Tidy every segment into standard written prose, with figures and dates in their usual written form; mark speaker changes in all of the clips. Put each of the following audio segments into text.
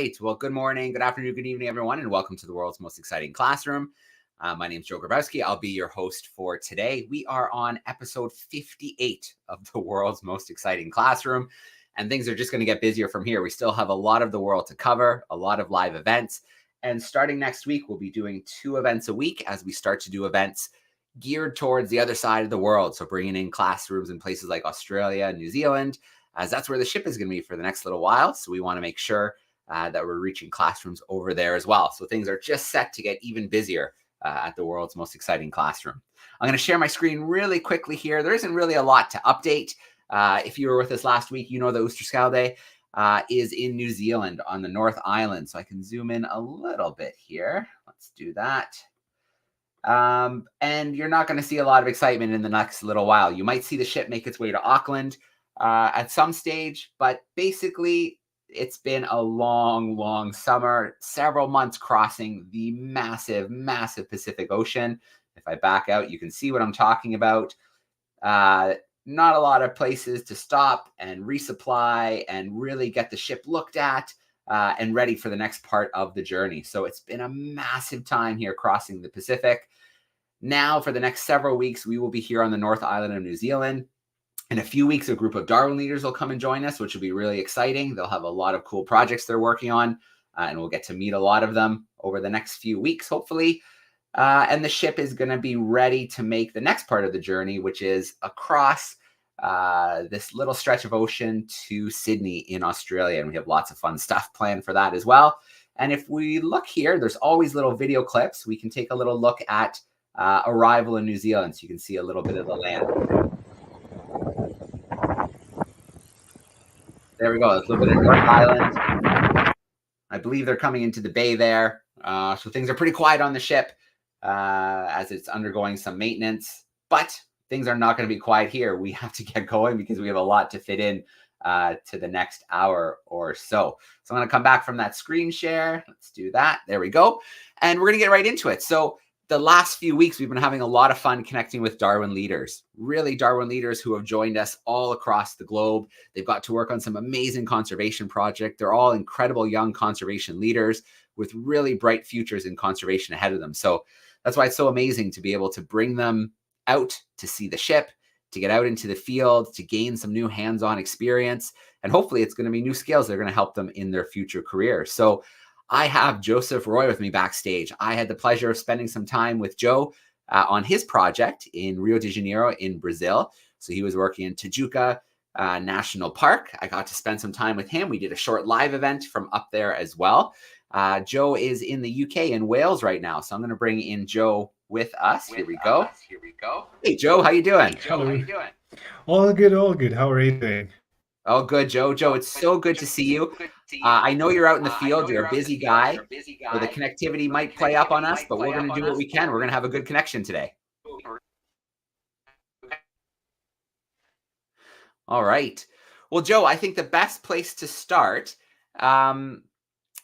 Speaker 1: right. Well, good morning, good afternoon, good evening, everyone, and welcome to the world's most exciting classroom. My name is Joe Grabowski. I'll be your host for today. We are on episode 58 of the world's most exciting classroom, and things are just going to get busier from here. We still have a lot of the world to cover, a lot of live events, and starting next week, we'll be doing 2 events a week as we start to do events geared towards the other side of the world. So bringing in classrooms in places like Australia and New Zealand, as that's where the ship is going to be for the next little while. So we want to make sure that we're reaching classrooms over there as well. So things are just set to get even busier at the world's most exciting classroom. I'm going to share my screen really quickly here. There isn't really a lot to update. If you were with us last week, you know the Oosterschelde is in New Zealand on the North Island. So I can zoom in a little bit here. Let's do that. And you're not going to see a lot of excitement in the next little while. You might see the ship make its way to Auckland at some stage, but basically it's been a long summer, several months crossing the massive Pacific Ocean. If I back out, you can see what I'm talking about. Not a lot of places to stop and resupply and really get the ship looked at and ready for the next part of the journey. So it's been a massive time here crossing the Pacific. Now, for the next several weeks, we will be here on the North Island of New Zealand. In a few weeks, a group of Darwin leaders will come and join us, which will be really exciting. They'll have a lot of cool projects they're working on, and we'll get to meet a lot of them over the next few weeks, hopefully. And the ship is going to be ready to make the next part of the journey, which is across this little stretch of ocean to Sydney in Australia. And we have lots of fun stuff planned for that as well. And if we look here, there's always little video clips. We can take a little look at arrival in New Zealand so you can see a little bit of the land. There we go. Let's look at North Island. I believe they're coming into the bay there. So things are pretty quiet on the ship as it's undergoing some maintenance. But things are not going to be quiet here. We have to get going because we have a lot to fit in to the next hour or so. So I'm going to come back from that screen share. Let's do that. There we go. And we're going to get right into it. So the last few weeks, we've been having a lot of fun connecting with Darwin leaders, really Darwin leaders who have joined us all across the globe. They've got to work on some amazing conservation projects. They're all incredible young conservation leaders with really bright futures in conservation ahead of them. So that's why it's so amazing to be able to bring them out to see the ship, to get out into the field, to gain some new hands-on experience. And hopefully it's going to be new skills that are going to help them in their future careers. So I have Joseph Roy with me backstage. I had the pleasure of spending some time with Joe on his project in Rio de Janeiro in Brazil. So he was working in Tijuca National Park. I got to spend some time with him. We did a short live event from up there as well. Joe is in the UK in Wales right now. So I'm going to bring in Joe with us. Here we go. Hey, Joe, how you doing?
Speaker 2: Hello. All good. How are you doing?
Speaker 1: Oh, good, Joe. Joe, it's so good to see you. I know you're out in the field. You're a busy guy. So the connectivity might play up on us, but we're going to do what we can. We're going to have a good connection today. All right. Well, Joe, I think the best place to start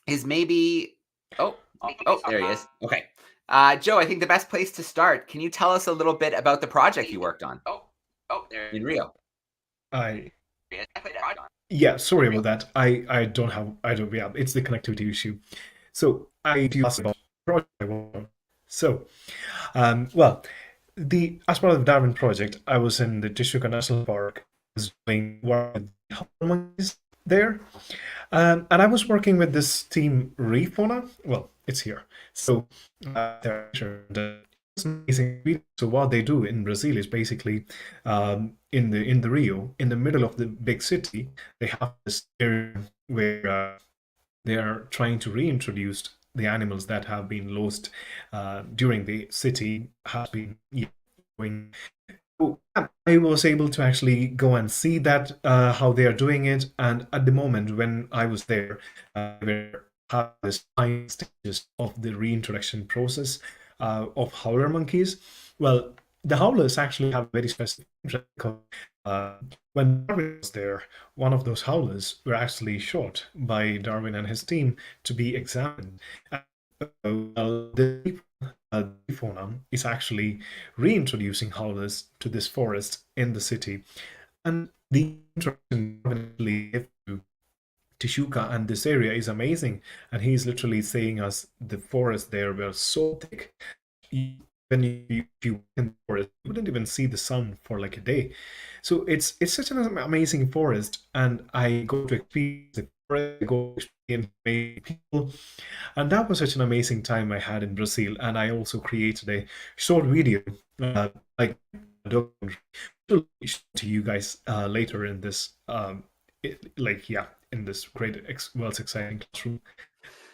Speaker 1: is maybe... Oh, there he is. Okay. Joe, I think the best place to start, can you tell us a little bit about the project you worked on in Rio?
Speaker 2: Yeah, sorry about that. I don't, yeah, it's the connectivity issue. So I do ask about project I worked on. So, well, as part of the Darwin project, I was in the Tijuca National Park, I was doing work with monkeys there, and I was working with this team Refauna. Well, it's here. So it's amazing. So what they do in Brazil is basically in the Rio, in the middle of the big city, they have this area where they are trying to reintroduce the animals that have been lost during the city has been going. So I was able to actually go and see that how they are doing it, and at the moment when I was there, we have this final stages of the reintroduction process of howler monkeys. Well, the howlers actually have a very specific interest because when Darwin was there, one of those howlers were actually shot by Darwin and his team to be examined. The fauna is actually reintroducing howlers to this forest in the city, and the introduction definitely Tijuca and this area is amazing. And he's literally saying us the forest there were so thick. When you walk in the forest, you wouldn't even see the sun for like a day. So it's such an amazing forest, and I go to experience the forest, I go to experience amazing people, and that was such an amazing time I had in Brazil. And I also created a short video, like a documentary, to you guys later in this, in this great, world's exciting classroom.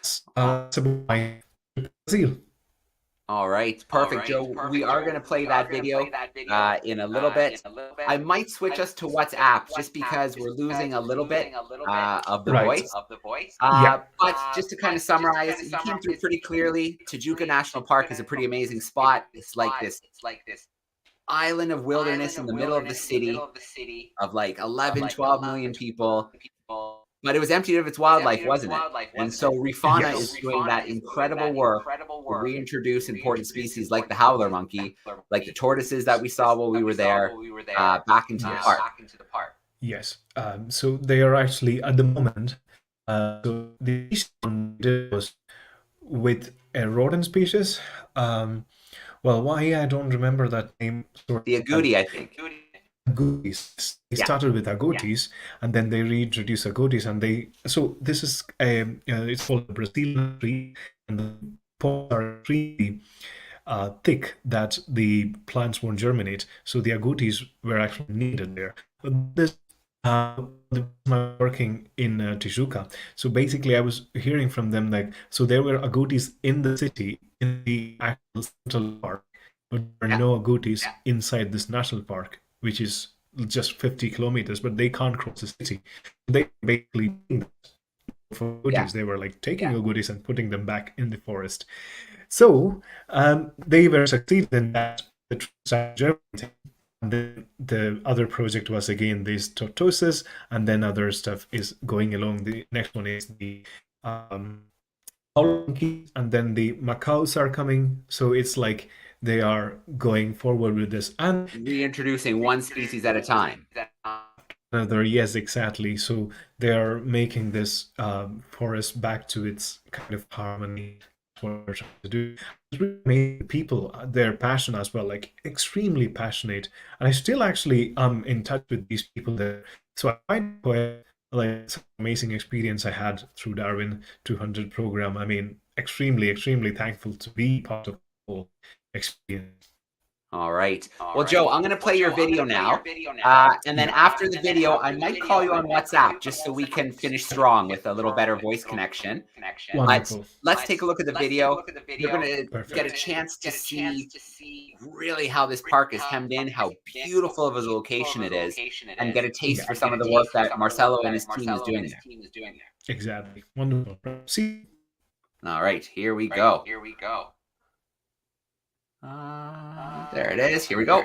Speaker 2: It's about my Brazil.
Speaker 1: All right, perfect, Joe. We are going to play that video in a little bit. I might switch us to WhatsApp just because we're losing a little bit of the
Speaker 2: Right.
Speaker 1: voice.
Speaker 2: Yeah.
Speaker 1: But just to kind of summarize, you came through pretty clearly. Tijuca National Park is a pretty amazing spot. It's like this island of wilderness in the middle of the city of like 11, 12 million people. But it was emptied of its wildlife, wasn't it? And so Refauna is doing that incredible work to reintroduce important species like the howler monkey, like the tortoises that we saw while we were there, back into the park.
Speaker 2: Yes. So they are actually at the moment. So the one was with a rodent species. Well, why I don't remember that name.
Speaker 1: The agouti, I think.
Speaker 2: Agoutis. They started with agoutis, and then they reintroduced agoutis, and so this is it's called the Brazilian tree, and the pods are really thick that the plants won't germinate. So the agoutis were actually needed there. This working in Tijuca. So basically, I was hearing from them like, so there were agoutis in the city, in the actual central park, but there are no agoutis inside this national park, which is just 50 kilometers, but they can't cross the city. They basically for agoutis, they were like taking agoutis and putting them back in the forest. So they were succeeded in that. And then the other project was again these tortoises, and then other stuff is going along. The next one is the monkeys, and then the macaws are coming. So it's like they are going forward with this and
Speaker 1: reintroducing one species at a time.
Speaker 2: Yes, exactly. So they are making this forest back to its kind of harmony. What we're trying to do. People, their passion as well, like extremely passionate. And I still actually am in touch with these people there. So I find quite like some amazing experience I had through Darwin 200 program. I mean, extremely, thankful to be part of the whole experience.
Speaker 1: All right. Well, Joe, I'm going to play your video now. And then after the video, I might call you on WhatsApp just so we can finish strong with a little better voice connection.
Speaker 2: Wonderful.
Speaker 1: Let's take a look at the video. You're going to get a chance to see really how this park is hemmed in, how beautiful of a location it is, and get a taste for some of the work that Marcelo and his team is doing there.
Speaker 2: Exactly. Wonderful. See.
Speaker 1: All right. Here we go. There it is. Here we go.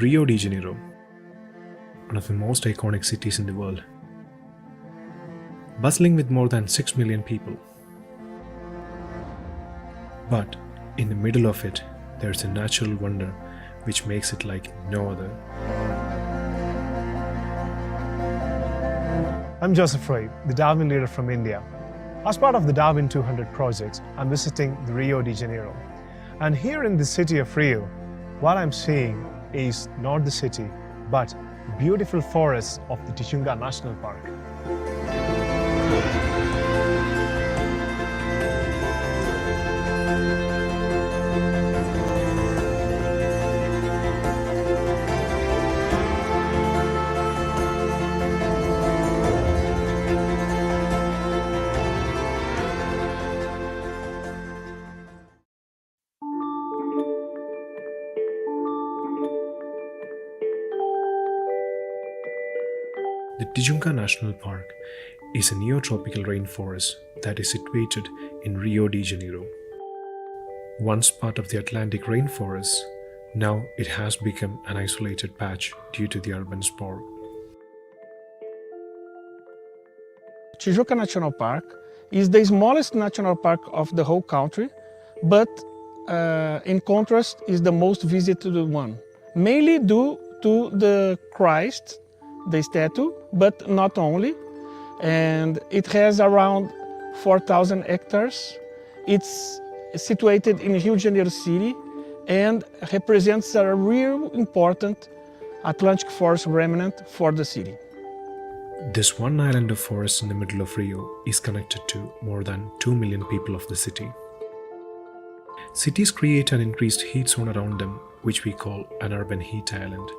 Speaker 2: Rio de Janeiro, one of the most iconic cities in the world, bustling with more than 6 million people. But in the middle of it, there's a natural wonder which makes it like no other.
Speaker 3: I'm Joseph Roy, the Darwin Leader from India. As part of the DARWIN200 project, I'm visiting the Rio de Janeiro. And here in the city of Rio, what I'm seeing is not the city, but beautiful forests of the Tijuca National Park.
Speaker 2: The Tijuca National Park is a neotropical rainforest that is situated in Rio de Janeiro. Once part of the Atlantic rainforest, now it has become an isolated patch due to the urban sprawl.
Speaker 4: Tijuca National Park is the smallest national park of the whole country, but in contrast is the most visited one, mainly due to the Christ, the statue, but not only. And it has around 4,000 hectares. It's situated in Rio de Janeiro city and represents a real important Atlantic forest remnant for the city.
Speaker 2: This one island of forest in the middle of Rio is connected to more than 2 million people of the city. Cities create an increased heat zone around them, which we call an urban heat island.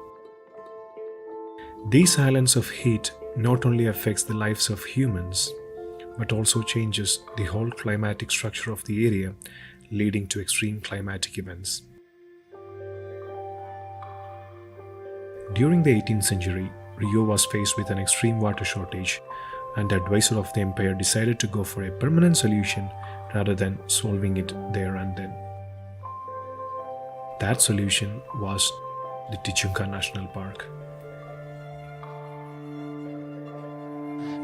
Speaker 2: These islands of heat not only affects the lives of humans, but also changes the whole climatic structure of the area, leading to extreme climatic events. During the 18th century, Rio was faced with an extreme water shortage, and the advisor of the empire decided to go for a permanent solution rather than solving it there and then. That solution was the Tijuca National Park.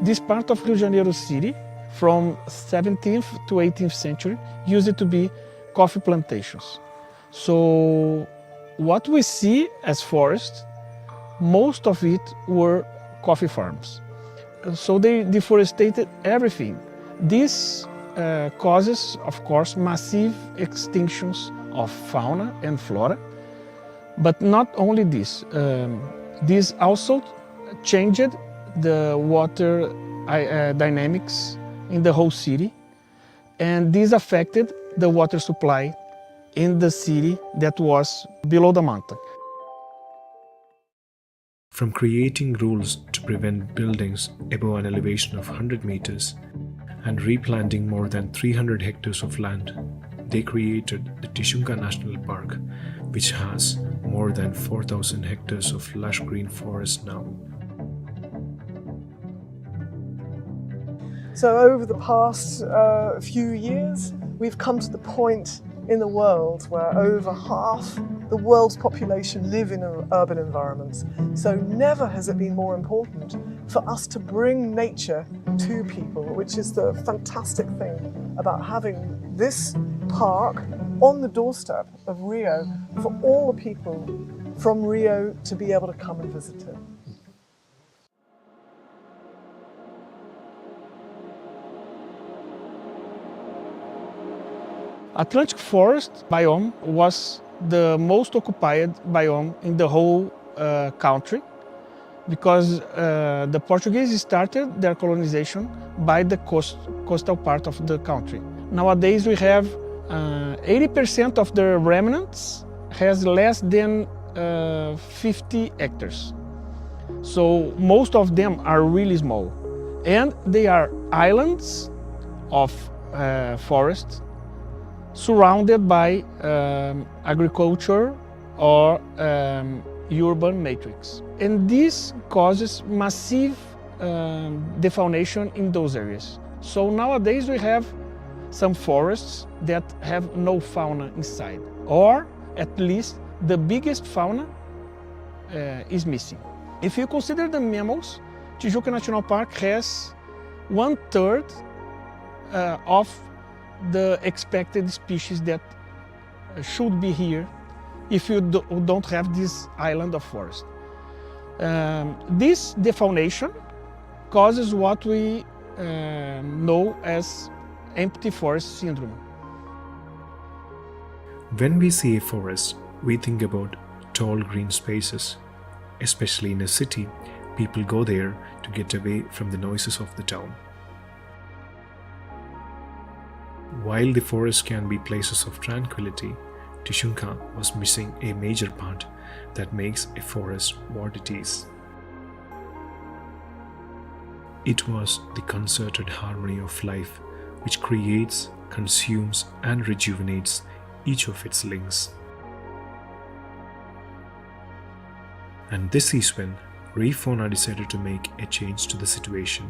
Speaker 4: This part of Rio de Janeiro city, from 17th to 18th century, used to be coffee plantations. So what we see as forest, most of it were coffee farms. So they deforested everything. This causes, of course, massive extinctions of fauna and flora. But not only this, this also changed the water dynamics in the whole city, and this affected the water supply in the city that was below the mountain.
Speaker 2: From creating rules to prevent buildings above an elevation of 100 meters and replanting more than 300 hectares of land, they created the Tijuca National Park, which has more than 4,000 hectares of lush green forest now.
Speaker 5: So over the past few years, we've come to the point in the world where over half the world's population live in urban environments. So never has it been more important for us to bring nature to people, which is the fantastic thing about having this park on the doorstep of Rio for all the people from Rio to be able to come and visit it.
Speaker 4: Atlantic forest biome was the most occupied biome in the whole country, because the Portuguese started their colonization by the coastal part of the country. Nowadays we have 80% of the remnants has less than 50 hectares. So most of them are really small, and they are islands of forest surrounded by agriculture or urban matrix. And this causes massive defaunation in those areas. So nowadays we have some forests that have no fauna inside, or at least the biggest fauna is missing. If you consider the mammals, Tijuca National Park has 1/3 of the expected species that should be here if you don't have this island of forest. This defaunation causes what we know as empty forest syndrome.
Speaker 2: When we see a forest, we think about tall green spaces. Especially in a city, people go there to get away from the noises of the town. While the forest can be places of tranquility, Tijuca was missing a major part that makes a forest what it is. It was the concerted harmony of life which creates, consumes, and rejuvenates each of its links. And this is when Refauna decided to make a change to the situation.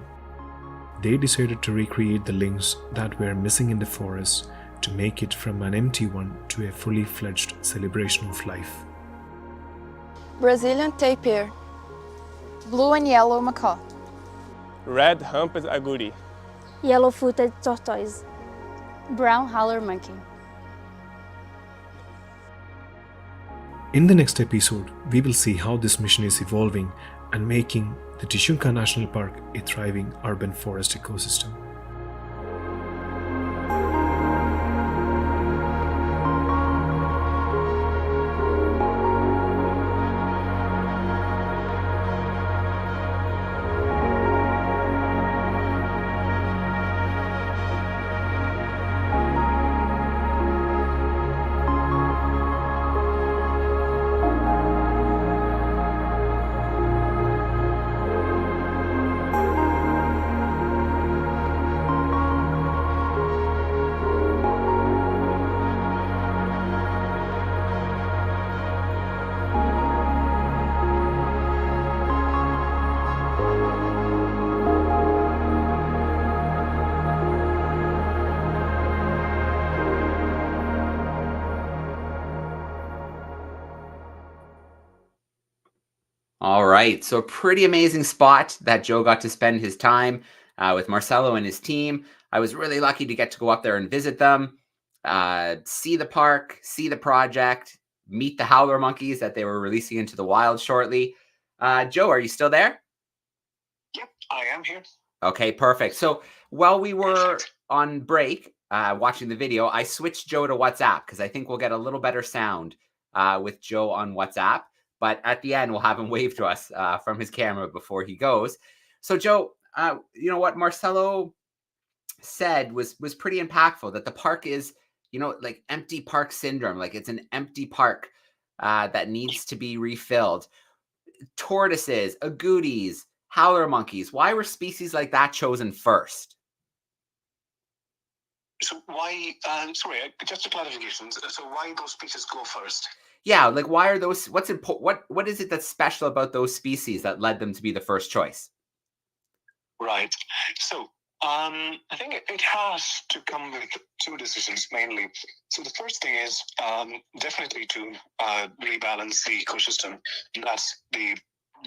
Speaker 2: they decided to recreate the links that were missing in the forest to make it from an empty one to a fully fledged celebration of life.
Speaker 6: Brazilian tapir, blue and yellow macaw,
Speaker 7: Red humped agouti,
Speaker 8: yellow-footed tortoise,
Speaker 6: brown howler monkey.
Speaker 2: In the next episode, we will see how this mission is evolving and making the Tijuca National Park a thriving urban forest ecosystem.
Speaker 1: All right, so pretty amazing spot that Joe got to spend his time with Marcelo and his team. I was really lucky to get to go up there and visit them, see the park, see the project, meet the howler monkeys that they were releasing into the wild shortly. Joe, are you still there?
Speaker 9: Yep, I am here.
Speaker 1: Okay, perfect. So while we were on break watching the video, I switched Joe to WhatsApp because I think we'll get a little better sound with Joe on WhatsApp. But at the end, we'll have him wave to us from his camera before he goes. So, Joe, you know what Marcelo said was pretty impactful, that the park is, you know, like empty park syndrome. Like it's an empty park that needs to be refilled. Tortoises, agoutis, howler monkeys. Why were species like that chosen first?
Speaker 9: So why, sorry, just a clarification. So why those species go first?
Speaker 1: Yeah, like why are those, what's important, what is it that's special about those species that led them to be the first choice?
Speaker 9: Right. So I think it has to come with two decisions mainly. So the first thing is definitely to rebalance the ecosystem. That's the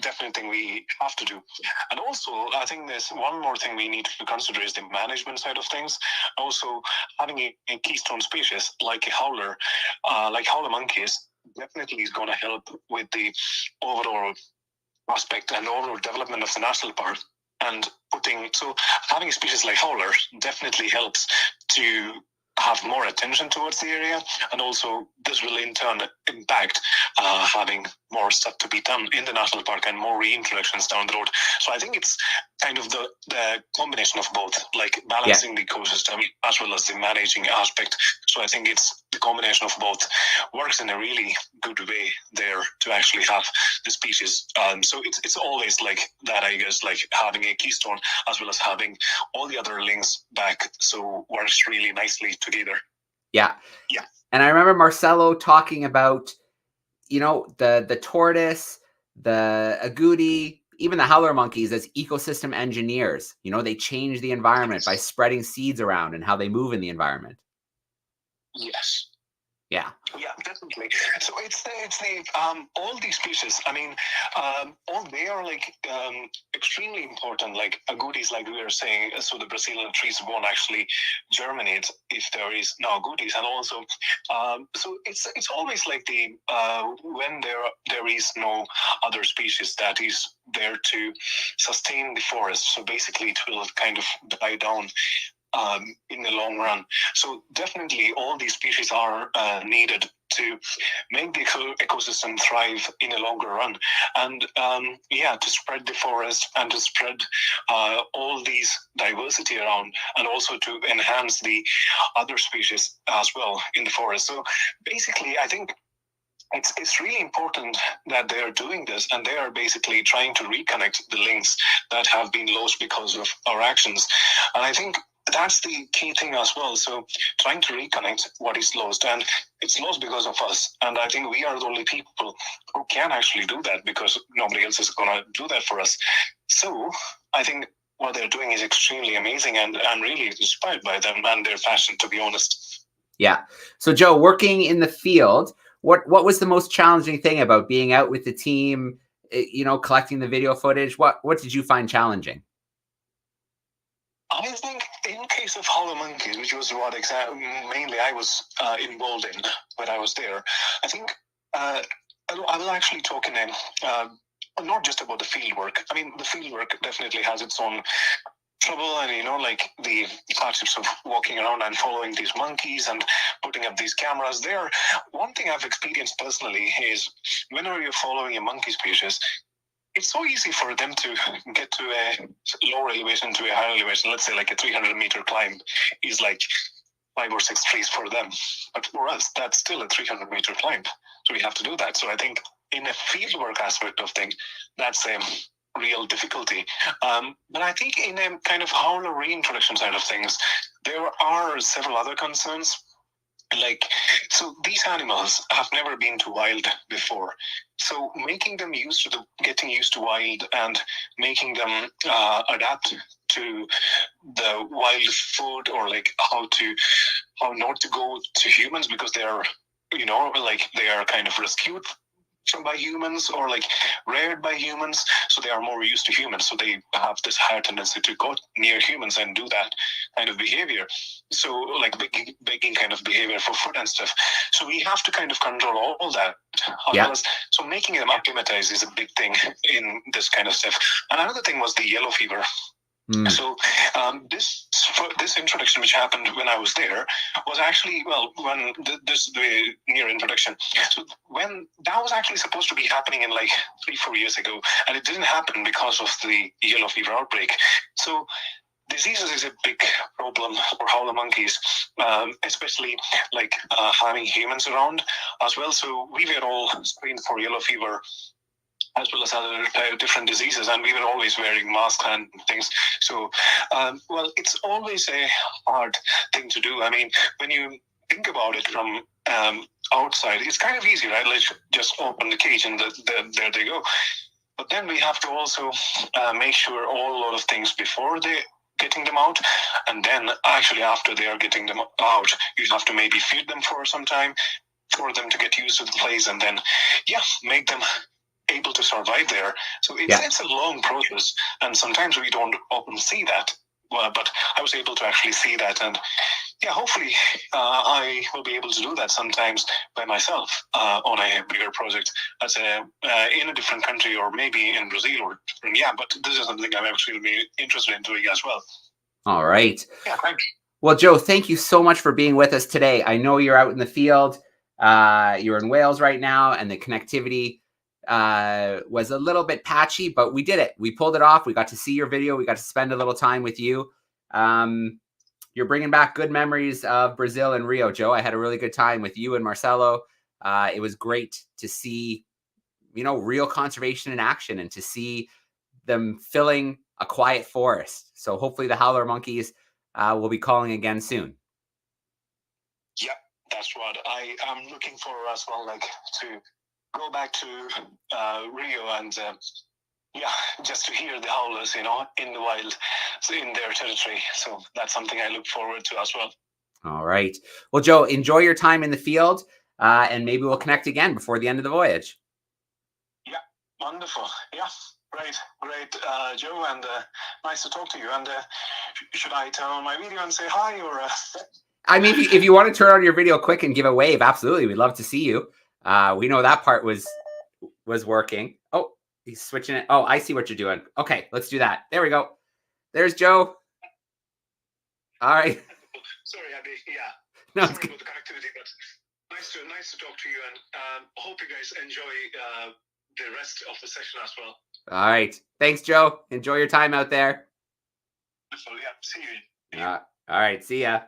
Speaker 9: definite thing we have to do. And also, I think there's one more thing we need to consider is the management side of things. Also, having a keystone species like a howler, like howler monkeys, definitely is going to help with the overall aspect and overall development of the national park. And having a species like howler definitely helps to have more attention towards the area, and also this will in turn impact having more stuff to be done in the national park and more reintroductions down the road. So I think it's kind of the combination of both, like balancing the ecosystem as well as the managing aspect. So I think it's the combination of both works in a really good way there to actually have the species. So it's always like that, I guess, like having a keystone as well as having all the other links back. So works really nicely together.
Speaker 1: Yeah.
Speaker 9: Yeah.
Speaker 1: And I remember Marcelo talking about, you know, the tortoise, the agouti, even the howler monkeys as ecosystem engineers. You know, they change the environment by spreading seeds around and how they move in the environment.
Speaker 9: Yes.
Speaker 1: Yeah.
Speaker 9: Yeah, definitely. So it's the all these species. I mean, all they are like extremely important. Like agoutis, like we were saying. So the Brazilian trees won't actually germinate if there is no agoutis, and also, so it's always like the when there is no other species that is there to sustain the forest. So basically, it will kind of die down in the long run. So definitely all these species are needed to make the ecosystem thrive in a longer run, and to spread the forest and to spread all these diversity around, and also to enhance the other species as well in the forest. So basically, I think it's really important that they are doing this, and they are basically trying to reconnect the links that have been lost because of our actions. And I think that's the key thing as well. So trying to reconnect what is lost, and it's lost because of us. And I think we are the only people who can actually do that, because nobody else is going to do that for us. So I think what they're doing is extremely amazing, and I'm really inspired by them and their passion, to be honest.
Speaker 1: Yeah. So Joe, working in the field, what was the most challenging thing about being out with the team, collecting the video footage? What did you find challenging?
Speaker 9: I think in case of howler monkeys, which was what mainly I was involved in when I was there, I think I was actually talking not just about the field work. I mean, the field work definitely has its own trouble, and like the hardships of walking around and following these monkeys and putting up these cameras there. One thing I've experienced personally is whenever you're following a monkey species, it's so easy for them to get to a lower elevation to a higher elevation. Let's say like a 300-meter climb is like 5 or 6 trees for them. But for us, that's still a 300-meter climb. So we have to do that. So I think in a fieldwork aspect of things, that's a real difficulty. But I think in a kind of howler reintroduction side of things, there are several other concerns. So these animals have never been to wild before. So making them getting used to wild and making them adapt to the wild food, or like how not to go to humans, because they are, they are kind of rescued by humans or like reared by humans, so they are more used to humans, so they have this higher tendency to go near humans and do that kind of behavior, so like begging kind of behavior for food and stuff. So we have to kind of control all that. So making them acclimatize is a big thing in this kind of stuff. And another thing was the yellow fever. So this introduction, which happened when I was there, was actually, when the near introduction. So when that was actually supposed to be happening in like 3-4 years ago, and it didn't happen because of the yellow fever outbreak. So diseases is a big problem for howler monkeys, especially like having humans around as well. So we were all screened for yellow fever, as well as other different diseases, and we were always wearing masks and things. So, it's always a hard thing to do. I mean, when you think about it from outside, it's kind of easy, right? Let's just open the cage and there they go. But then we have to also make sure a lot of things before they getting them out, and then actually after they are getting them out, you have to maybe feed them for some time for them to get used to the place, and then make them able to survive there. So it's a long process, and sometimes we don't often see that. But I was able to actually see that, and hopefully I will be able to do that sometimes by myself on a bigger project, as in a different country, or maybe in Brazil, but this is something I'm actually really interested in doing as well.
Speaker 1: All right.
Speaker 9: Yeah, thanks.
Speaker 1: Well, Joe, thank you so much for being with us today. I know you're out in the field. You're in Wales right now, and the connectivity was a little bit patchy, but we did it. We pulled it off. We got to see your video. We got to spend a little time with you. You're bringing back good memories of Brazil and Rio, Joe. I had a really good time with you and Marcelo. It was great to see, real conservation in action, and to see them filling a quiet forest. So hopefully the howler monkeys will be calling again soon.
Speaker 9: Yeah, that's what I am looking for as well, like to go back to Rio and just to hear the howlers, in the wild, in their territory. So that's something I look forward to as well.
Speaker 1: All right. Well, Joe, enjoy your time in the field, and maybe we'll connect again before the end of the voyage.
Speaker 9: Yeah, wonderful. Yeah, great, Joe, and nice to talk to you. And should I turn on my video and say hi, or?
Speaker 1: I mean, if you want to turn on your video quick and give a wave, absolutely. We'd love to see you. We know that part was working. Oh, he's switching it. Oh, I see what you're doing. Okay, let's do that. There we go. There's Joe. All right.
Speaker 9: Sorry, Abby. Yeah.
Speaker 1: No,
Speaker 9: sorry about the connectivity, but nice to talk to you, and hope you guys enjoy the rest of the session as well.
Speaker 1: All right. Thanks, Joe. Enjoy your time out there.
Speaker 9: So, see you.
Speaker 1: All right. See ya.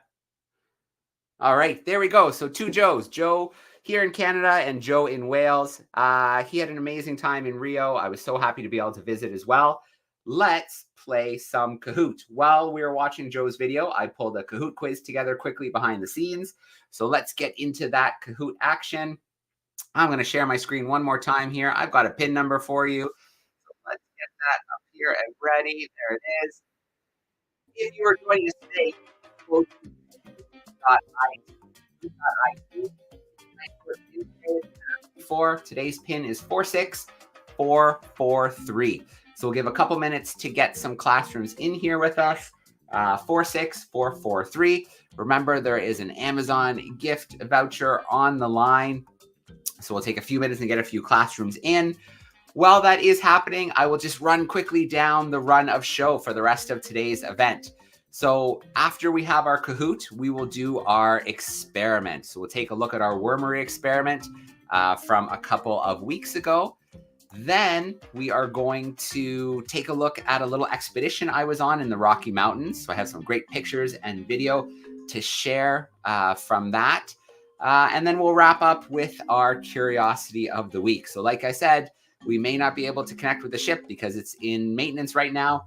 Speaker 1: All right. There we go. So 2 Joes. Joe here in Canada and Joe in Wales. He had an amazing time in Rio. I was so happy to be able to visit as well. Let's play some Kahoot. While we were watching Joe's video, I pulled a Kahoot quiz together quickly behind the scenes. So let's get into that Kahoot action. I'm going to share my screen one more time here. I've got a pin number for you. So let's get that up here and ready. There it is. If you are joining us today, go to Kahoot.it. Today's pin is 46443. So we'll give a couple minutes to get some classrooms in here with us. 46443. Remember, there is an Amazon gift voucher on the line. So we'll take a few minutes and get a few classrooms in. While that is happening, I will just run quickly down the run of show for the rest of today's event. So after we have our Kahoot, we will do our experiment. So we'll take a look at our wormery experiment from a couple of weeks ago. Then we are going to take a look at a little expedition I was on in the Rocky Mountains. So I have some great pictures and video to share from that. And then we'll wrap up with our curiosity of the week. So like I said, we may not be able to connect with the ship because it's in maintenance right now,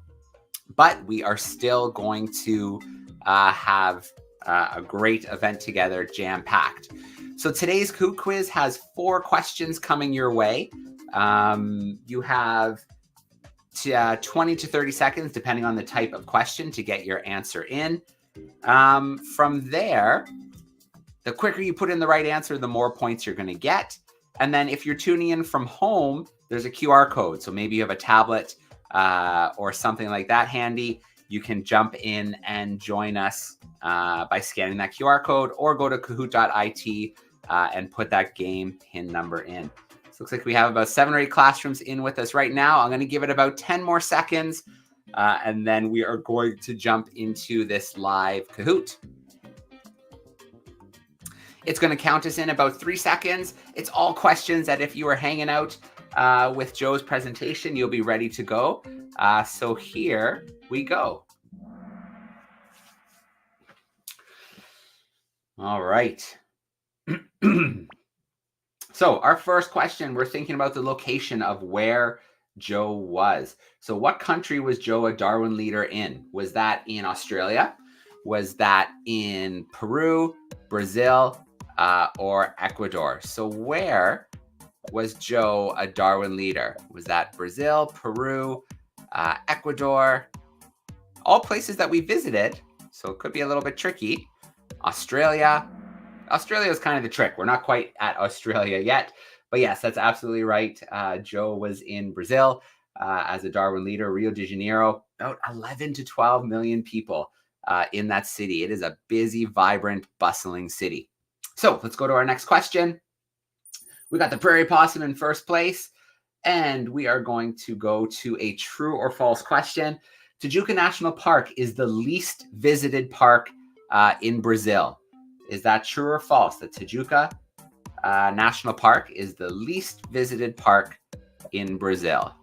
Speaker 1: but we are still going to have a great event together, jam-packed. So today's Kahoot quiz has 4 questions coming your way. You have 20 to 30 seconds, depending on the type of question, to get your answer in. From there, the quicker you put in the right answer, the more points you're going to get. And then if you're tuning in from home, there's a QR code. So maybe you have a tablet or something like that handy. You can jump in and join us by scanning that QR code, or go to kahoot.it and put that game pin number in. So it looks like we have about 7 or 8 classrooms in with us right now. I'm going to give it about 10 more seconds, and then we are going to jump into this live Kahoot. It's going to count us in about 3 seconds. It's all questions that if you were hanging out with Joe's presentation, you'll be ready to go. So here we go. All right. So our first question, we're thinking about the location of where Joe was. So what country was Joe a Darwin leader in? Was that in Australia? Was that in Peru, Brazil, or Ecuador? So where was Joe a Darwin leader? Was that Brazil, Peru, Ecuador? All places that we visited, so it could be a little bit tricky. Australia. Australia is kind of the trick. We're not quite at Australia yet, but yes, that's absolutely right. Joe was in Brazil as a Darwin leader. Rio de Janeiro, about 11 to 12 million people in that city. It is a busy, vibrant, bustling city. So let's go to our next question. We got the prairie possum in first place, and we are going to go to a true or false question. Tijuca National Park is the least visited park in Brazil. Is that true or false? The Tijuca National Park is the least visited park in Brazil.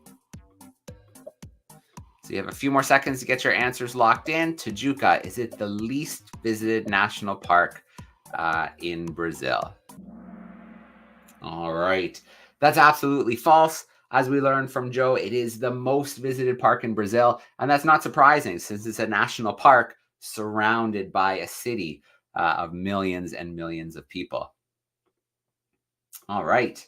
Speaker 1: So you have a few more seconds to get your answers locked in. Tijuca, is it the least visited national park in Brazil? All right. That's absolutely false. As we learned from Joe, it is the most visited park in Brazil. And that's not surprising, since it's a national park surrounded by a city of millions and millions of people. All right.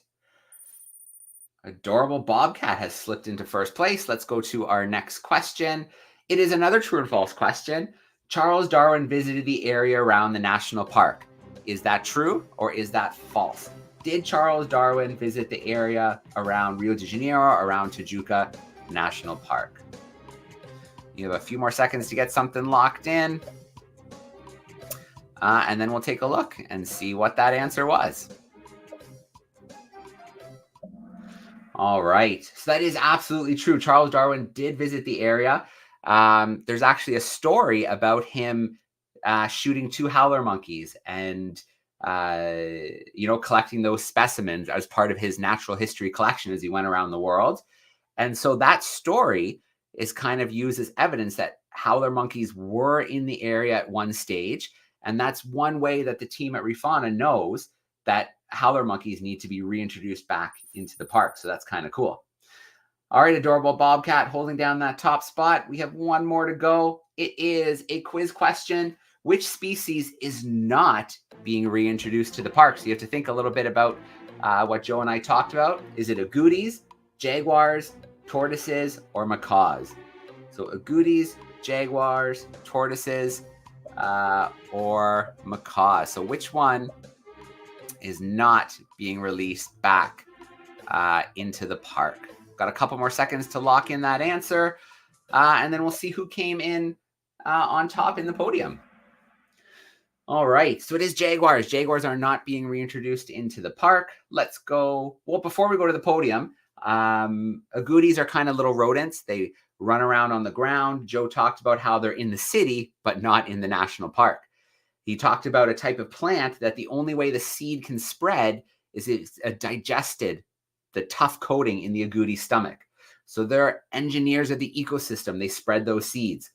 Speaker 1: Adorable Bobcat has slipped into first place. Let's go to our next question. It is another true and false question. Charles Darwin visited the area around the national park. Is that true or is that false? Did Charles Darwin visit the area around Rio de Janeiro, around Tijuca National Park? You have a few more seconds to get something locked in. And then we'll take a look and see what that answer was. All right. So that is absolutely true. Charles Darwin did visit the area. There's actually a story about him shooting 2 howler monkeys and, collecting those specimens as part of his natural history collection as he went around the world. And so that story is kind of used as evidence that howler monkeys were in the area at one stage. And that's one way that the team at Refauna knows that howler monkeys need to be reintroduced back into the park. So that's kind of cool. All right, Adorable Bobcat holding down that top spot. We have one more to go. It is a quiz question. Which species is not being reintroduced to the park? So you have to think a little bit about what Joe and I talked about. Is it agoutis, jaguars, tortoises, or macaws? So agoutis, jaguars, tortoises, or macaws. So which one is not being released back into the park? Got a couple more seconds to lock in that answer, and then we'll see who came in on top in the podium. All right, so it is jaguars. Jaguars are not being reintroduced into the park. Let's go. Well, before we go to the podium, agoutis are kind of little rodents. They run around on the ground. Joe talked about how they're in the city, but not in the national park. He talked about a type of plant that the only way the seed can spread is it's digested, the tough coating in the agouti stomach. So they're engineers of the ecosystem. They spread those seeds.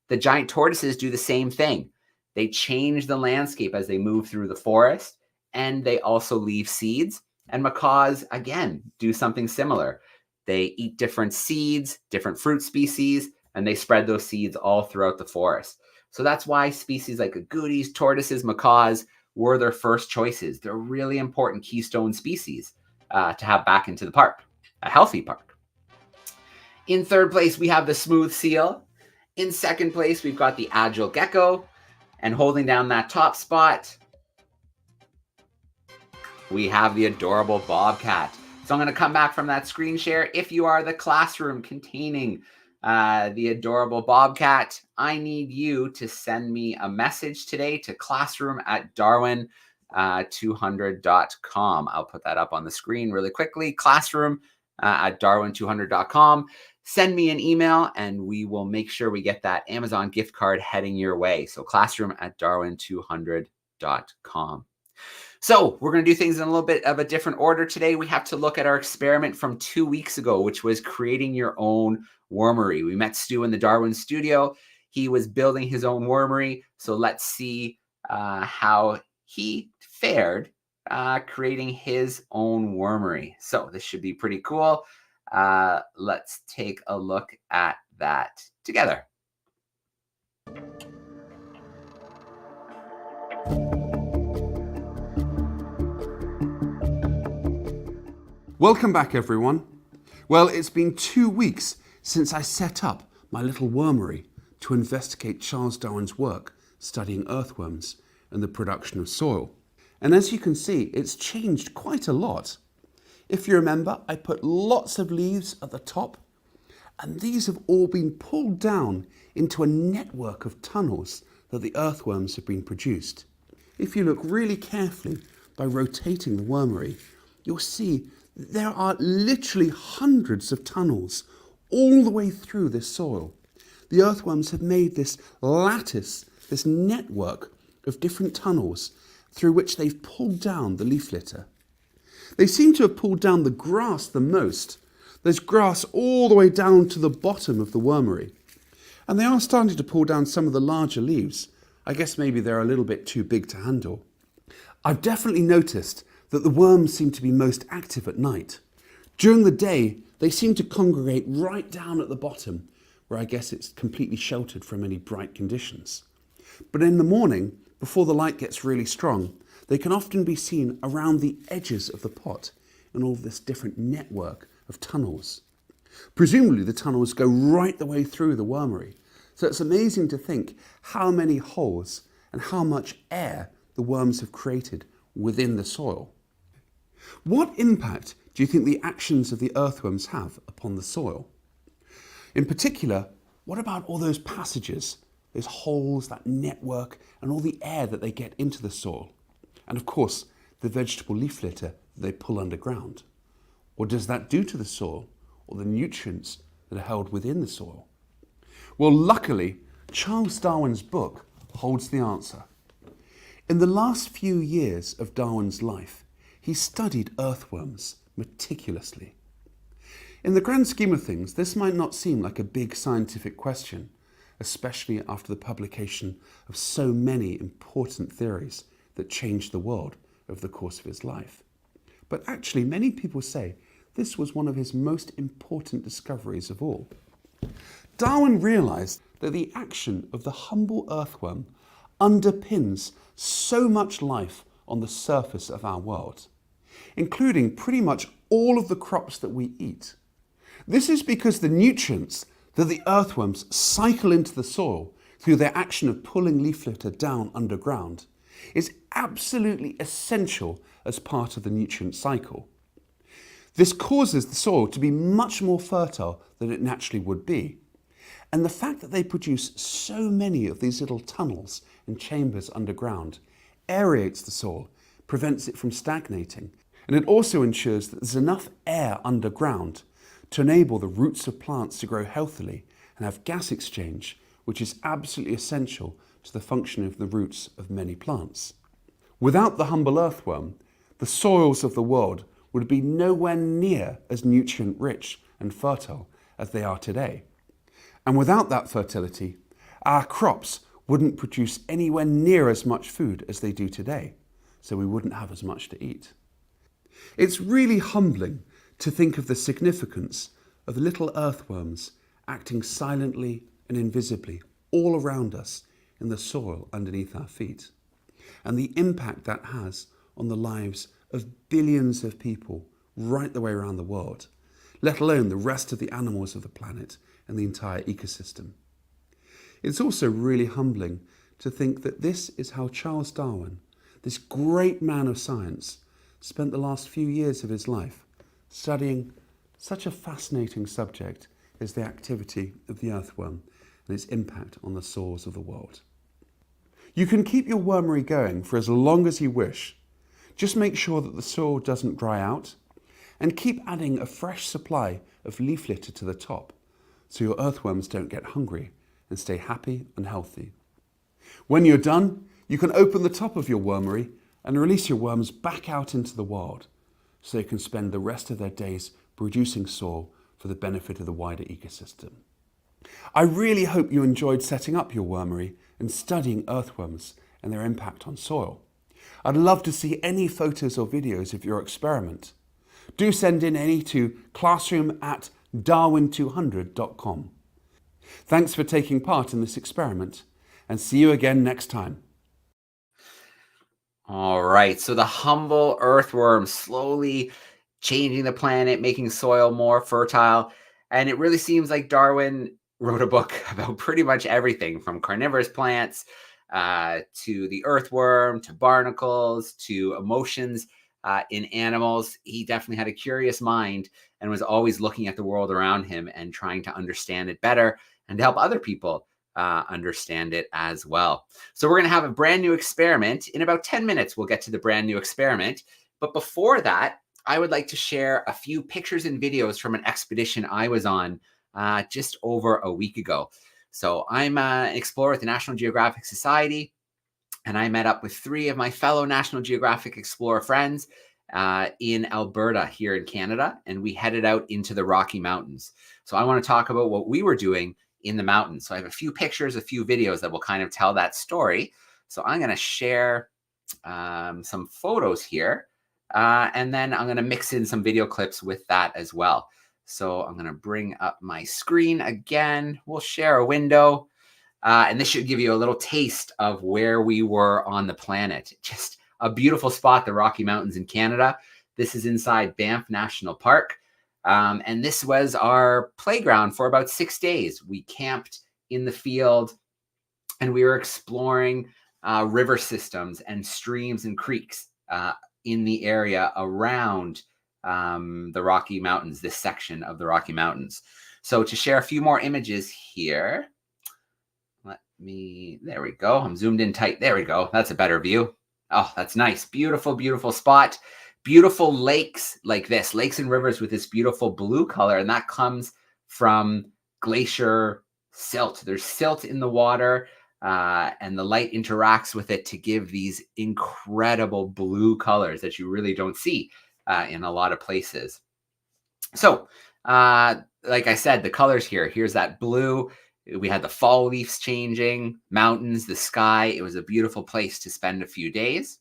Speaker 1: The giant tortoises do the same thing. They change the landscape as they move through the forest, and they also leave seeds. And macaws, again, do something similar. They eat different seeds, different fruit species, and they spread those seeds all throughout the forest. So that's why species like agoutis, tortoises, macaws were their first choices. They're really important keystone species to have back into the park, a healthy park. In third place, we have the smooth seal. In second place, we've got the agile gecko. And holding down that top spot, we have the adorable bobcat. So I'm going to come back from that screen share. If you are the classroom containing the adorable bobcat, I need you to send me a message today to classroom@darwin200.com. I'll put that up on the screen really quickly. Classroom@darwin200.com. Send me an email and we will make sure we get that Amazon gift card heading your way. So classroom@darwin200.com. So we're going to do things in a little bit of a different order today. We have to look at our experiment from 2 weeks ago, which was creating your own wormery. We met Stu in the Darwin studio. He was building his own wormery. So let's see how he fared creating his own wormery. So this should be pretty cool. Let's take a look at that together.
Speaker 10: Welcome back, everyone. Well, it's been 2 weeks since I set up my little wormery to investigate Charles Darwin's work studying earthworms and the production of soil. And as you can see, it's changed quite a lot. If you remember, I put lots of leaves at the top, and these have all been pulled down into a network of tunnels that the earthworms have been produced. If you look really carefully by rotating the wormery, you'll see there are literally hundreds of tunnels all the way through this soil. The earthworms have made this lattice, this network of different tunnels through which they've pulled down the leaf litter. They seem to have pulled down the grass the most. There's grass all the way down to the bottom of the wormery. And they are starting to pull down some of the larger leaves. I guess maybe they're a little bit too big to handle. I've definitely noticed that the worms seem to be most active at night. During the day, they seem to congregate right down at the bottom, where I guess it's completely sheltered from any bright conditions. But in the morning, before the light gets really strong, they can often be seen around the edges of the pot in all this different network of tunnels. Presumably the tunnels go right the way through the wormery. So it's amazing to think how many holes and how much air the worms have created within the soil. What impact do you think the actions of the earthworms have upon the soil? In particular, what about all those passages, those holes, that network, and all the air that they get into the soil? And of course, the vegetable leaf litter that they pull underground. What does that do to the soil or the nutrients that are held within the soil? Well, luckily, Charles Darwin's book holds the answer. In the last few years of Darwin's life, he studied earthworms meticulously. In the grand scheme of things, this might not seem like a big scientific question, especially after the publication of so many important theories that changed the world over the course of his life. But actually, many people say this was one of his most important discoveries of all. Darwin realized that the action of the humble earthworm underpins so much life on the surface of our world, including pretty much all of the crops that we eat. This is because the nutrients that the earthworms cycle into the soil through their action of pulling leaf litter down underground is absolutely essential as part of the nutrient cycle. This causes the soil to be much more fertile than it naturally would be. And the fact that they produce so many of these little tunnels and chambers underground aerates the soil, prevents it from stagnating, and it also ensures that there's enough air underground to enable the roots of plants to grow healthily and have gas exchange, which is absolutely essential to the function of the roots of many plants. Without the humble earthworm, the soils of the world would be nowhere near as nutrient rich and fertile as they are today. And without that fertility, our crops wouldn't produce anywhere near as much food as they do today, so we wouldn't have as much to eat. It's really humbling to think of the significance of the little earthworms acting silently and invisibly all around us in the soil underneath our feet, and the impact that has on the lives of billions of people right the way around the world, let alone the rest of the animals of the planet and the entire ecosystem. It's also really humbling to think that this is how Charles Darwin, this great man of science, spent the last few years of his life studying such a fascinating subject as the activity of the earthworm and its impact on the soils of the world. You can keep your wormery going for as long as you wish. Just make sure that the soil doesn't dry out and keep adding a fresh supply of leaf litter to the top so your earthworms don't get hungry and stay happy and healthy. When you're done, you can open the top of your wormery and release your worms back out into the wild so they can spend the rest of their days producing soil for the benefit of the wider ecosystem. I really hope you enjoyed setting up your wormery and studying earthworms and their impact on soil. I'd love to see any photos or videos of your experiment. Do send in any to classroom@darwin200.com. Thanks for taking part in this experiment, and see you again next time.
Speaker 1: All right, so the humble earthworm slowly changing the planet, making soil more fertile. And it really seems like Darwin wrote a book about pretty much everything from carnivorous plants to the earthworm, to barnacles, to emotions in animals. He definitely had a curious mind and was always looking at the world around him and trying to understand it better and to help other people understand it as well. So we're going to have a brand new experiment. In about 10 minutes, we'll get to the brand new experiment. But before that, I would like to share a few pictures and videos from an expedition I was on just over a week ago. So I'm an explorer with the National Geographic Society, and I met up with 3 of my fellow National Geographic Explorer friends in Alberta here in Canada, and we headed out into the Rocky Mountains. So I want to talk about what we were doing in the mountains. So I have a few pictures, a few videos that will kind of tell that story. So I'm going to share some photos here, and then I'm going to mix in some video clips with that as well. So I'm going to bring up my screen again. We'll share a window. And this should give you a little taste of where we were on the planet. Just a beautiful spot, the Rocky Mountains in Canada. This is inside Banff National Park. And this was our playground for about 6 days. We camped in the field and we were exploring river systems and streams and creeks in the area around the Rocky Mountains, this section of the Rocky Mountains. So to share a few more images here. There we go. I'm zoomed in tight. There we go. That's a better view. Oh, that's nice. Beautiful, beautiful spot. Beautiful lakes like this, lakes and rivers with this beautiful blue color. And that comes from glacier silt. There's silt in the water and the light interacts with it to give these incredible blue colors that you really don't see in a lot of places. So, like I said, the colors here, here's that blue. We had the fall leaves changing, mountains, the sky. It was a beautiful place to spend a few days.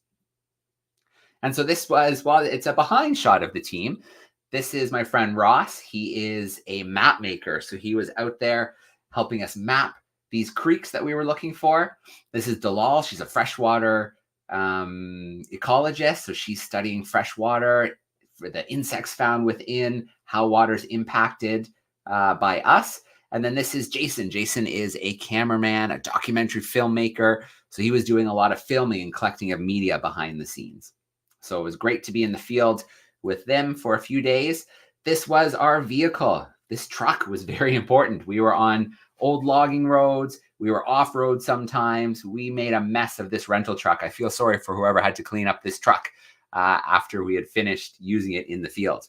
Speaker 1: And so this was, well, it's a behind shot of the team. This is my friend Ross. He is a map maker. So he was out there helping us map these creeks that we were looking for. This is Dalal. She's a freshwater ecologist. So she's studying freshwater for the insects found within, how water's impacted by us. And then this is Jason. Jason is a cameraman, a documentary filmmaker. So he was doing a lot of filming and collecting of media behind the scenes. So it was great to be in the field with them for a few days. This was our vehicle. This truck was very important. We were on old logging roads. We were off-road sometimes. We made a mess of this rental truck. I feel sorry for whoever had to clean up this truck after we had finished using it in the field.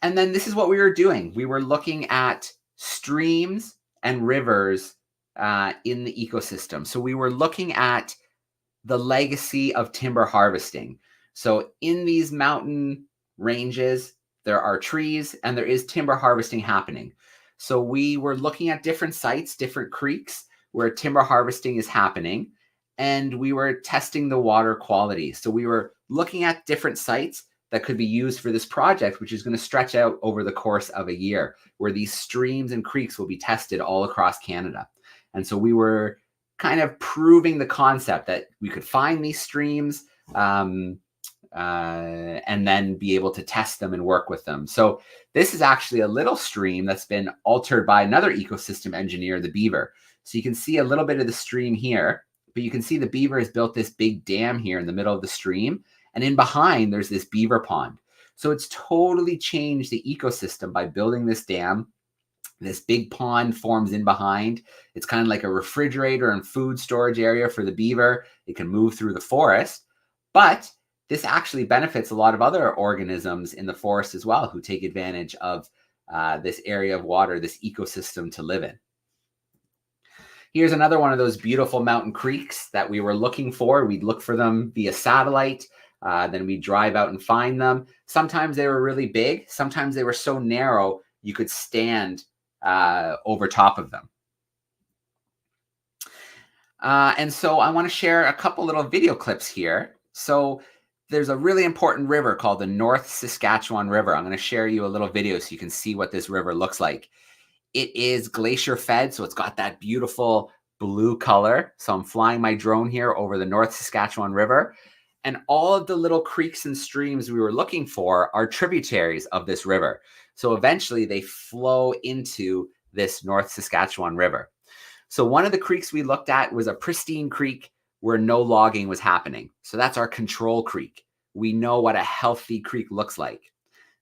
Speaker 1: And then this is what we were doing. We were looking at streams and rivers in the ecosystem. So we were looking at the legacy of timber harvesting. So in these mountain ranges, there are trees and there is timber harvesting happening. So we were looking at different sites, different creeks where timber harvesting is happening, and we were testing the water quality. So we were looking at different sites that could be used for this project, which is going to stretch out over the course of a year, where these streams and creeks will be tested all across Canada. And so we were kind of proving the concept that we could find these streams and then be able to test them and work with them. So this is actually a little stream that's been altered by another ecosystem engineer, the beaver. So you can see a little bit of the stream here, but you can see the beaver has built this big dam here in the middle of the stream. And in behind, there's this beaver pond. So it's totally changed the ecosystem by building this dam. This big pond forms in behind. It's kind of like a refrigerator and food storage area for the beaver. It can move through the forest. But this actually benefits a lot of other organisms in the forest as well, who take advantage of this area of water, this ecosystem to live in. Here's another one of those beautiful mountain creeks that we were looking for. We'd look for them via satellite. Then we'd drive out and find them. Sometimes they were really big. Sometimes they were so narrow you could stand over top of them. And so I want to share a couple little video clips here. So there's a really important river called the North Saskatchewan River. I'm going to share you a little video so you can see what this river looks like. It is glacier fed, so it's got that beautiful blue color. So I'm flying my drone here over the North Saskatchewan River. And all of the little creeks and streams we were looking for are tributaries of this river. So eventually they flow into this North Saskatchewan River. So one of the creeks we looked at was a pristine creek where no logging was happening. So that's our control creek. We know what a healthy creek looks like.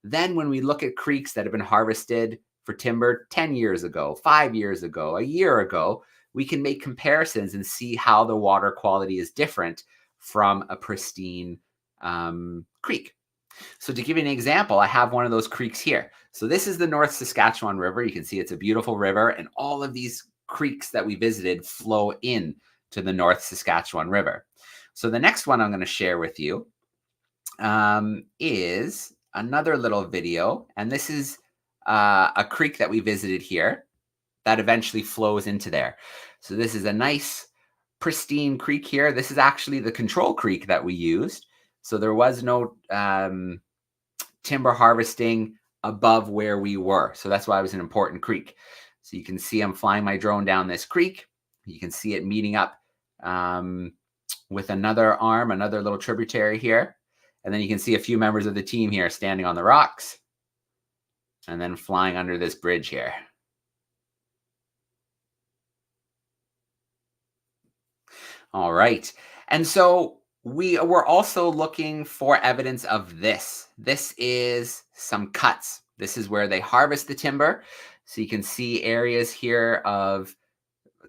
Speaker 1: Then when we look at creeks that have been harvested for timber 10 years ago, 5 years ago, a year ago, we can make comparisons and see how the water quality is different from a pristine creek. So to give you an example, I have one of those creeks here. So this is the North Saskatchewan River. You can see it's a beautiful river, and all of these creeks that we visited flow in to the North Saskatchewan River. So the next one I'm going to share with you is another little video, and this is a creek that we visited here that eventually flows into there. So this is a nice pristine creek here. This is actually the control creek that we used. So there was no timber harvesting above where we were. So that's why it was an important creek. So you can see I'm flying my drone down this creek. You can see it meeting up with another arm, another little tributary here. And then you can see a few members of the team here standing on the rocks and then flying under this bridge here. All right. And so we were also looking for evidence of this. This is some cuts. This is where they harvest the timber. So you can see areas here of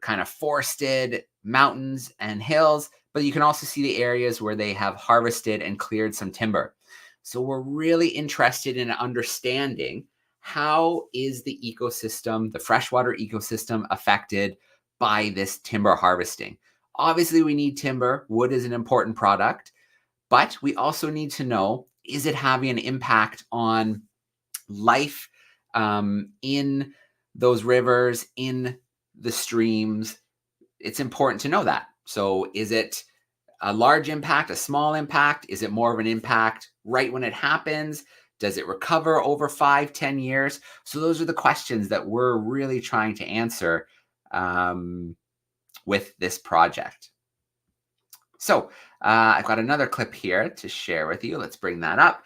Speaker 1: kind of forested mountains and hills, but you can also see the areas where they have harvested and cleared some timber. So we're really interested in understanding how is the ecosystem, the freshwater ecosystem, affected by this timber harvesting. Obviously, we need timber. Wood is an important product, but we also need to know, is it having an impact on life in those rivers, in the streams? It's important to know that. So is it a large impact, a small impact? Is it more of an impact right when it happens? Does it recover over 5-10 years? So those are the questions that we're really trying to answer with this project. So I've got another clip here to share with you. Let's bring that up.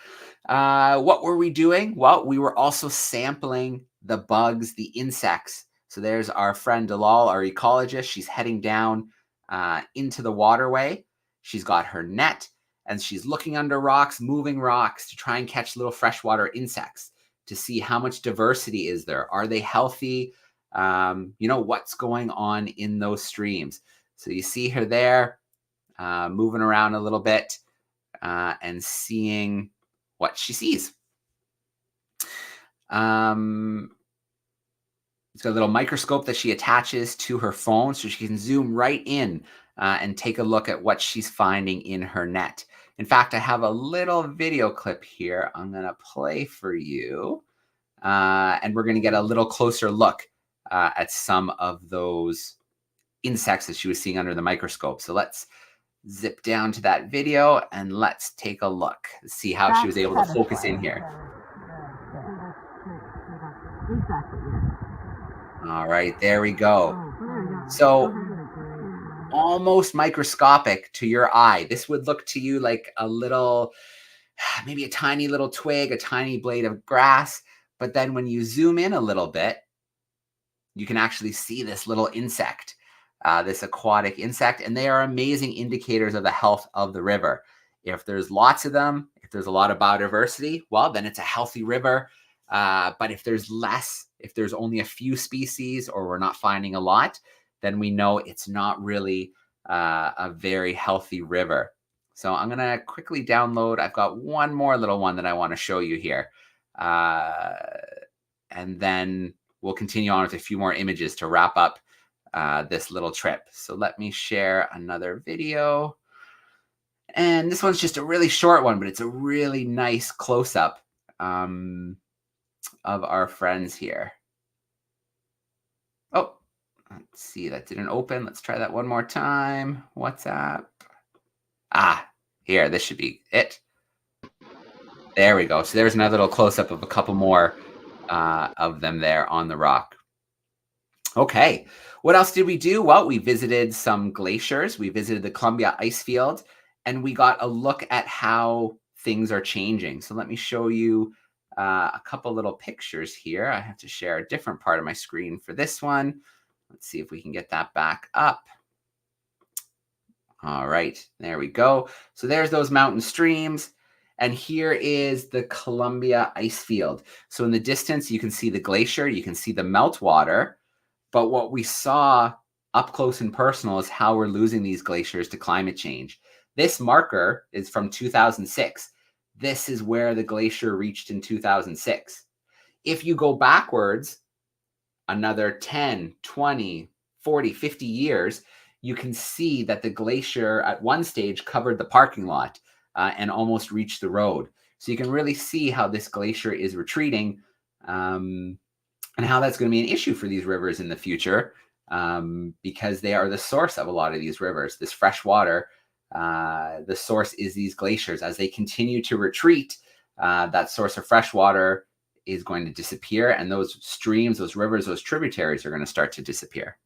Speaker 1: What were we doing? Well, we were also sampling the bugs, the insects. So there's our friend Dalal, our ecologist. She's heading down into the waterway. She's got her net and she's looking under rocks, moving rocks to try and catch little freshwater insects to see how much diversity is there. Are they healthy? What's going on in those streams. So you see her there moving around a little bit and seeing what she sees. It's got a little microscope that she attaches to her phone so she can zoom right in and take a look at what she's finding in her net. In fact, I have a little video clip here I'm going to play for you. And we're going to get a little closer look at some of those insects that she was seeing under the microscope. So let's zip down to that video and let's take a look, see how she was able to focus in here. All right, there we go. So almost microscopic to your eye. This would look to you like a little, maybe a tiny little twig, a tiny blade of grass. But then when you zoom in a little bit, you can actually see this little insect, this aquatic insect, and they are amazing indicators of the health of the river. If there's lots of them, if there's a lot of biodiversity, well, then it's a healthy river. But if there's less, if there's only a few species or we're not finding a lot, then we know it's not really a very healthy river. So I'm going to quickly download. I've got one more little one that I want to show you here. And then we'll continue on with a few more images to wrap up this little trip. So let me share another video. And this one's just a really short one, but it's a really nice close-up of our friends here. Oh, let's see, that didn't open. Let's try that one more time. WhatsApp. Here, this should be it. There we go. So there's another little close-up of a couple more of them there on the rock. Okay, what else did we do? Well, we visited some glaciers. We visited the Columbia ice field, and we got a look at how things are changing. So let me show you a couple little pictures here. I have to share a different part of my screen for this one. Let's see if we can get that back up. All right, there we go. So there's those mountain streams. And here is the Columbia ice field. So in the distance, you can see the glacier, you can see the meltwater. But what we saw up close and personal is how we're losing these glaciers to climate change. This marker is from 2006. This is where the glacier reached in 2006. If you go backwards another 10, 20, 40, 50 years, you can see that the glacier at one stage covered the parking lot and almost reached the road. So you can really see how this glacier is retreating and how that's going to be an issue for these rivers in the future because they are the source of a lot of these rivers. This fresh water, the source is these glaciers. As they continue to retreat, that source of fresh water is going to disappear, and those streams, those rivers, those tributaries are going to start to disappear.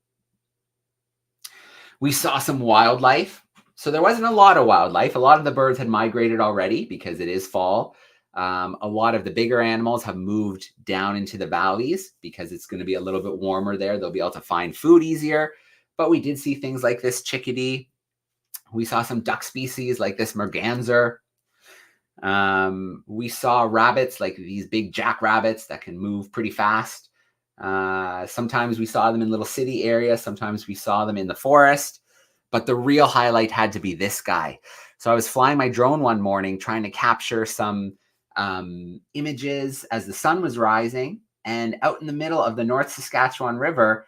Speaker 1: We saw some wildlife. So there wasn't a lot of wildlife. A lot of the birds had migrated already because it is fall. A lot of the bigger animals have moved down into the valleys because it's going to be a little bit warmer there. They'll be able to find food easier. But we did see things like this chickadee. We saw some duck species like this merganser. We saw rabbits like these big jackrabbits that can move pretty fast. Sometimes we saw them in little city areas. Sometimes we saw them in the forest. But the real highlight had to be this guy. So I was flying my drone one morning trying to capture some images as the sun was rising. And out in the middle of the North Saskatchewan River,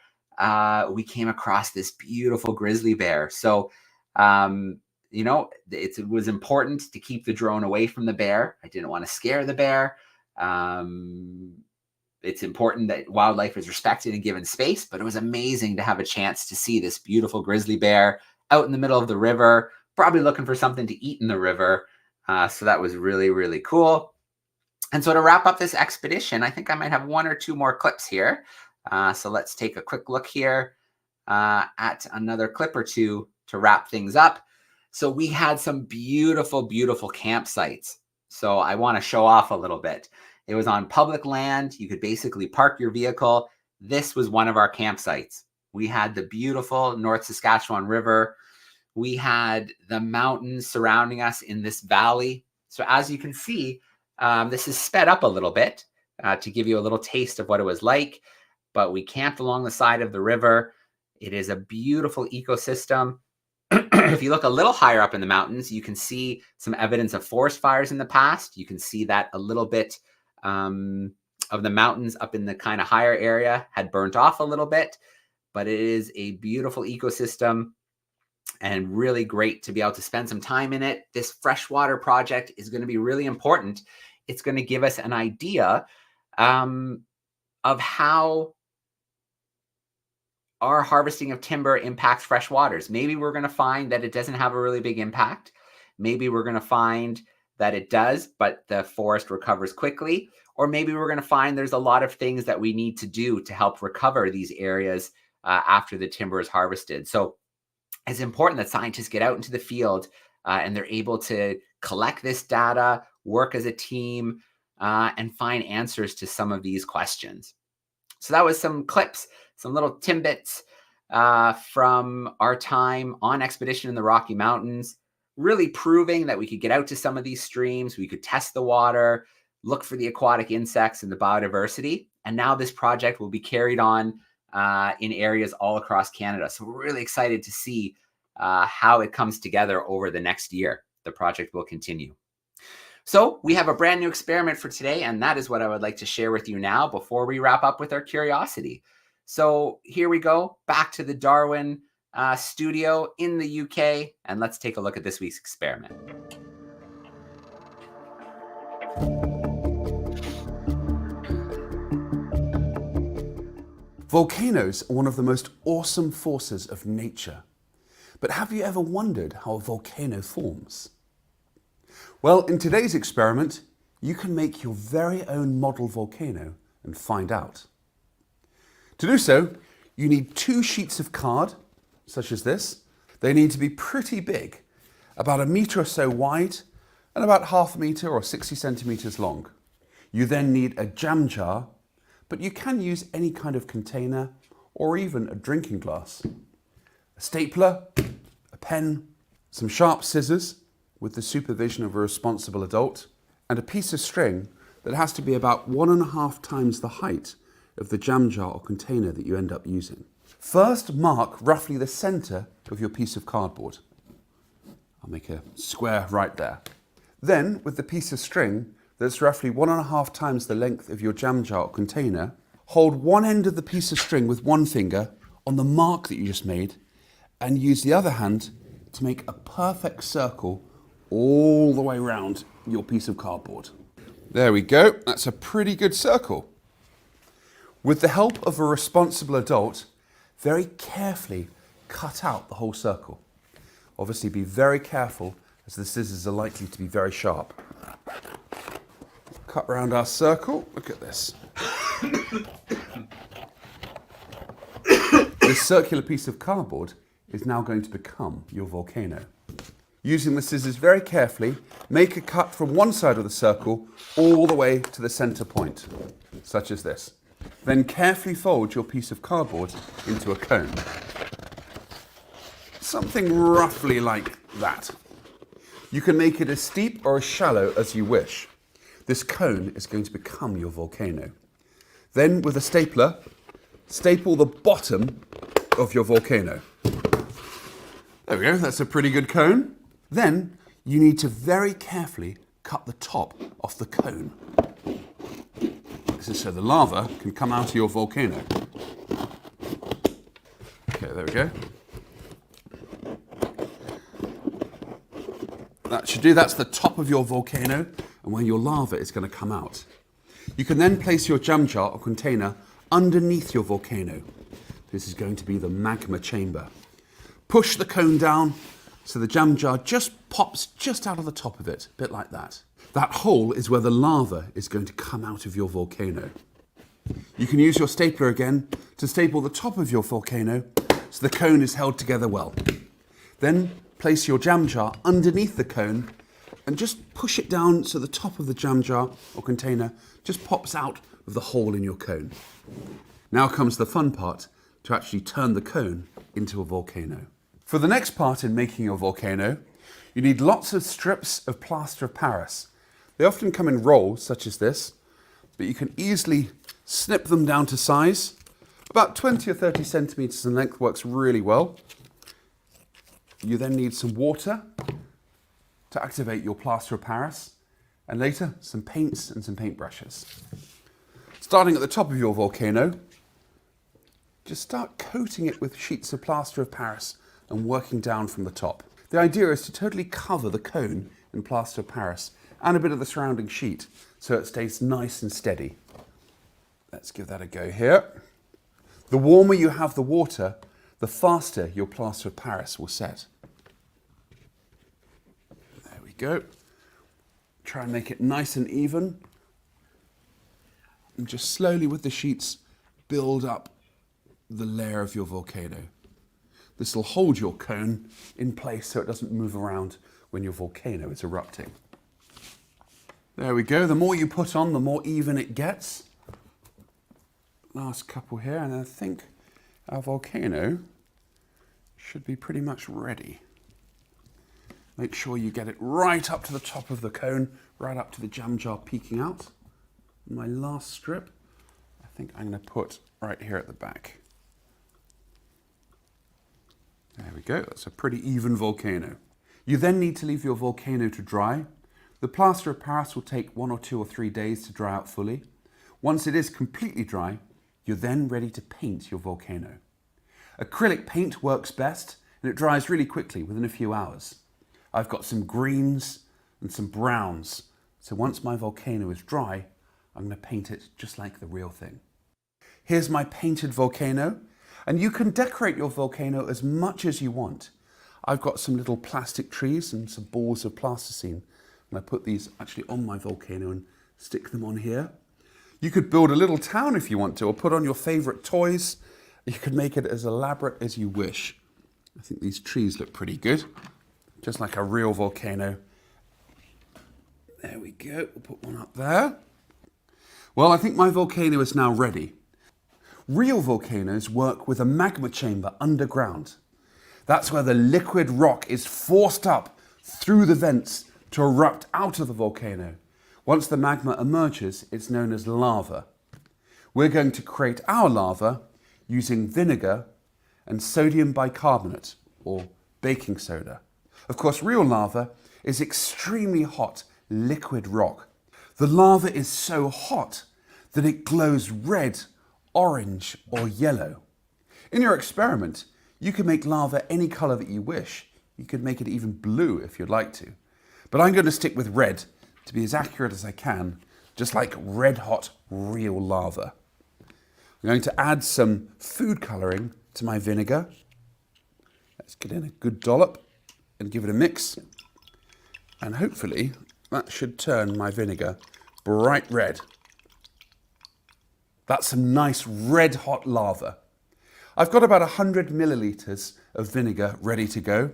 Speaker 1: we came across this beautiful grizzly bear. So, you know, it was important to keep the drone away from the bear. I didn't want to scare the bear. It's important that wildlife is respected and given space, but it was amazing to have a chance to see this beautiful grizzly bear out in the middle of the river, probably looking for something to eat in the river. So that was really, really cool. And so to wrap up this expedition, I think I might have one or two more clips here. So let's take a quick look here at another clip or two to wrap things up. So we had some beautiful, beautiful campsites. So I want to show off a little bit. It was on public land. You could basically park your vehicle. This was one of our campsites. We had the beautiful North Saskatchewan River. We had the mountains surrounding us in this valley. So as you can see, this is sped up a little bit to give you a little taste of what it was like. But we camped along the side of the river. It is a beautiful ecosystem. If you look a little higher up in the mountains, you can see some evidence of forest fires in the past. You can see that a little bit of the mountains up in the kind of higher area had burnt off a little bit, but it is a beautiful ecosystem and really great to be able to spend some time in it. This freshwater project is going to be really important. It's going to give us an idea of how our harvesting of timber impacts fresh waters. Maybe we're going to find that it doesn't have a really big impact. Maybe we're going to find that it does, but the forest recovers quickly. Or maybe we're going to find there's a lot of things that we need to do to help recover these areas after the timber is harvested. So it's important that scientists get out into the field and they're able to collect this data, work as a team, and find answers to some of these questions. So that was some clips, some little tidbits from our time on expedition in the Rocky Mountains, really proving that we could get out to some of these streams, we could test the water, look for the aquatic insects and the biodiversity. And now this project will be carried on in areas all across Canada. So we're really excited to see how it comes together over the next year. The project will continue. So we have a brand new experiment for today, and that is what I would like to share with you now before we wrap up with our curiosity. So here we go, back to the Darwin studio in the UK, and let's take a look at this week's experiment.
Speaker 10: Volcanoes are one of the most awesome forces of nature. But have you ever wondered how a volcano forms? Well, in today's experiment, you can make your very own model volcano and find out. To do so, you need 2 sheets of card, such as this. They need to be pretty big, about 1 meter or so wide and about 1/2 meter or 60 centimeters long. You then need a jam jar, but you can use any kind of container or even a drinking glass. A stapler, a pen, some sharp scissors with the supervision of a responsible adult, and a piece of string that has to be about 1.5 times the height of the jam jar or container that you end up using. First, mark roughly the center of your piece of cardboard. I'll make a square right there. Then, with the piece of string that's roughly 1.5 times the length of your jam jar or container, hold one end of the piece of string with one finger on the mark that you just made and use the other hand to make a perfect circle all the way around your piece of cardboard. There we go, that's a pretty good circle. With the help of a responsible adult, very carefully cut out the whole circle. Obviously be very careful as the scissors are likely to be very sharp. Cut around our circle, look at this. This circular piece of cardboard is now going to become your volcano. Using the scissors very carefully, make a cut from one side of the circle all the way to the center point, such as this. Then carefully fold your piece of cardboard into a cone. Something roughly like that. You can make it as steep or as shallow as you wish. This cone is going to become your volcano. Then with a stapler, staple the bottom of your volcano. There we go, that's a pretty good cone. Then you need to very carefully cut the top off the cone. This is so the lava can come out of your volcano. Okay, there we go. That should do, that's the top of your volcano and where your lava is going to come out. You can then place your jam jar or container underneath your volcano. This is going to be the magma chamber. Push the cone down so the jam jar just pops just out of the top of it, a bit like that. That hole is where the lava is going to come out of your volcano. You can use your stapler again to staple the top of your volcano so the cone is held together well. Then place your jam jar underneath the cone and just push it down so the top of the jam jar or container just pops out of the hole in your cone. Now comes the fun part, to actually turn the cone into a volcano. For the next part in making your volcano, you need lots of strips of plaster of Paris. They often come in rolls such as this, but you can easily snip them down to size. About 20 or 30 centimeters in length works really well. You then need some water to activate your plaster of Paris, and later some paints and some paintbrushes. Starting at the top of your volcano, just start coating it with sheets of plaster of Paris and working down from the top. The idea is to totally cover the cone in plaster of Paris and a bit of the surrounding sheet so it stays nice and steady. Let's give that a go here. The warmer you have the water, the faster your plaster of Paris will set. There we go. Try and make it nice and even. And just slowly with the sheets, build up the layer of your volcano. This will hold your cone in place so it doesn't move around when your volcano is erupting. There we go. The more you put on, the more even it gets. Last couple here, and I think our volcano should be pretty much ready. Make sure you get it right up to the top of the cone, right up to the jam jar peeking out. My last strip, I think I'm going to put right here at the back. There we go, that's a pretty even volcano. You then need to leave your volcano to dry. The plaster of Paris will take 1 or 2 or 3 days to dry out fully. Once it is completely dry, you're then ready to paint your volcano. Acrylic paint works best and it dries really quickly within a few hours. I've got some greens and some browns, so once my volcano is dry, I'm going to paint it just like the real thing. Here's my painted volcano, and you can decorate your volcano as much as you want. I've got some little plastic trees and some balls of plasticine, and I put these actually on my volcano and stick them on here. You could build a little town if you want to, or put on your favorite toys. You could make it as elaborate as you wish. I think these trees look pretty good, just like a real volcano. There we go, we'll put one up there. Well, I think my volcano is now ready. Real volcanoes work with a magma chamber underground. That's where the liquid rock is forced up through the vents to erupt out of the volcano. Once the magma emerges, it's known as lava. We're going to create our lava using vinegar and sodium bicarbonate, or baking soda. Of course, real lava is extremely hot liquid rock. The lava is so hot that it glows red, orange, or yellow. In your experiment, you can make lava any color that you wish. You could make it even blue if you'd like to. But I'm going to stick with red to be as accurate as I can, just like red hot real lava. I'm going to add some food coloring to my vinegar. Let's get in a good dollop and give it a mix. And hopefully that should turn my vinegar bright red. That's some nice red hot lava. I've got about 100 milliliters of vinegar ready to go,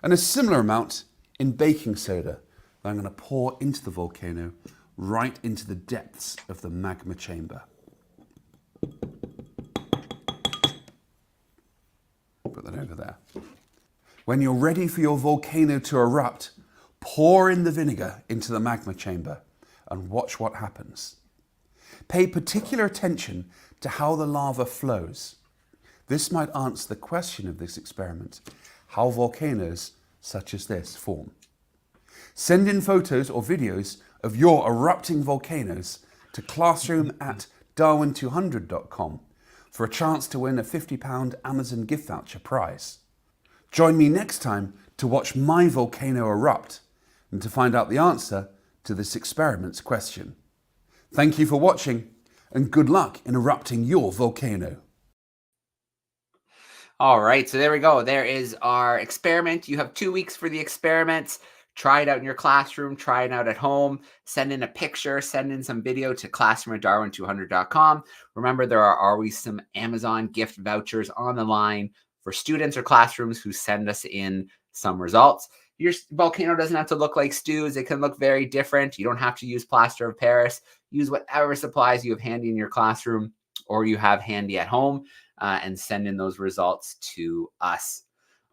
Speaker 10: and a similar amount in baking soda that I'm going to pour into the volcano, right into the depths of the magma chamber. Put that over there. When you're ready for your volcano to erupt, pour in the vinegar into the magma chamber and watch what happens. Pay particular attention to how the lava flows. This might answer the question of this experiment, how volcanoes such as this form. Send in photos or videos of your erupting volcanoes to classroom@darwin200.com for a chance to win a £50 Amazon gift voucher prize. Join me next time to watch my volcano erupt and to find out the answer to this experiment's question. Thank you for watching, and good luck in erupting your volcano.
Speaker 1: All right, so there we go. There is our experiment. You have 2 weeks for the experiments. Try it out in your classroom, try it out at home, send in a picture, send in some video to classroom@darwin200.com. Remember, there are always some Amazon gift vouchers on the line for students or classrooms who send us in some results. You Your volcano doesn't have to look like Stu's. It can look very different. You don't have to use plaster of Paris. Use whatever supplies you have handy in your classroom or you have handy at home, and send in those results to us.